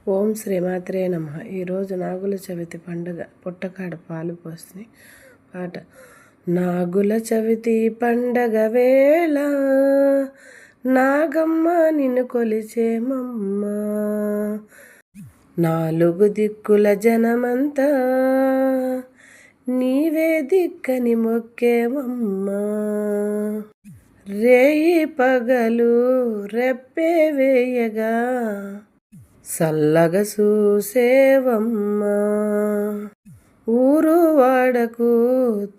ఓం శ్రీమాత్రే నమః. ఈరోజు నాగుల చవితి పండుగ. పుట్టకాడ పాలు పోసి పాట. నాగుల చవితి పండగ వేళ నాగమ్మ నిన్ను కొలిచేమమ్మ, నాలుగు దిక్కుల జనమంతా నీవే దిక్కని మొక్కేమమ్మ, రేయి పగలు రెప్పే వేయగా సల్లగ చూసేవమ్మ, ఊరు వాడకు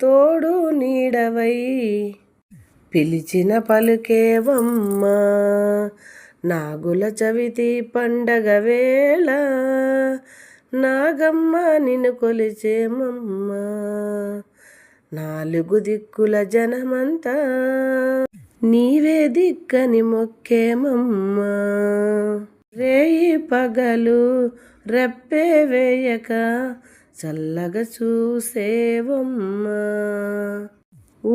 తోడు నీడవై పిలిచిన పలుకేవమ్మ, నాగుల చవితి పండగ వేళ నాగమ్మ నిన్ను కొలిచేమమ్మ, నాలుగు దిక్కుల జనమంతా నీవే దిక్కని మొక్కేమమ్మ, రేయి పగలు రెప్పే వేయక చల్లగా చూసేవమ్మ,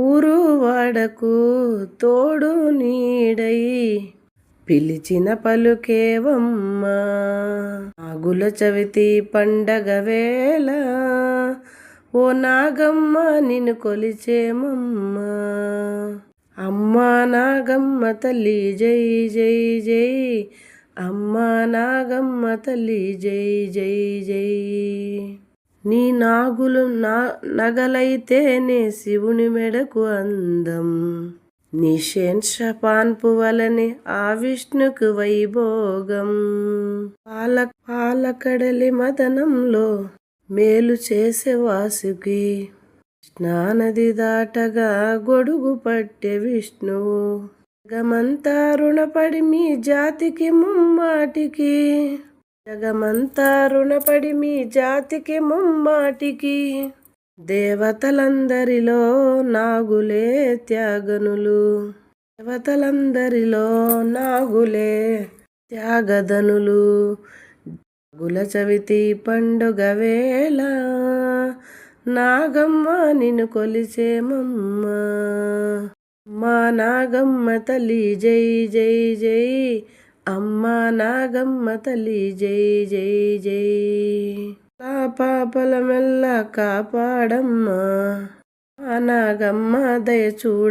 ఊరు వాడకు తోడు నీడై పిలిచిన పలుకేవమ్మ, నాగుల చవితి పండగ వేళ ఓ నాగమ్మ నిన్ను కొలిచేమమ్మ, అమ్మా నాగమ్మ తల్లి జై జై జై, అమ్మా నాగమ్మ తల్లి జై జై జై, నీ నాగులు నగలైతేనే శివుని మెడకు అందం, నీ శేషపాన్పు వలనే ఆ విష్ణుకు వైభోగం, పాలకడలి మదనంలో మేలు చేసే వాసుకి, కృష్ణానది దాటగా గొడుగు పట్టే విష్ణువు, జగమంతా రుణపడి మీ జాతికి ముమ్మాటికి, జగమంతా రుణపడి మీ జాతికి ముమ్మాటికి, దేవతలందరిలో నాగులే త్యాగనులు, దేవతలందరిలో నాగులే త్యాగధనులు, నాగుల చవితి పండుగ వేళ నాగమ్మ నిన్ను కొలిచేమమ్మ, అమ్మా నాగమ్మ తల్లి జై జై జై, అమ్మా నాగమ్మ తల్లి జై జై జై, పాపల మెల్ల కాపాడమ్మా నాగమ్మ దయ చూడ.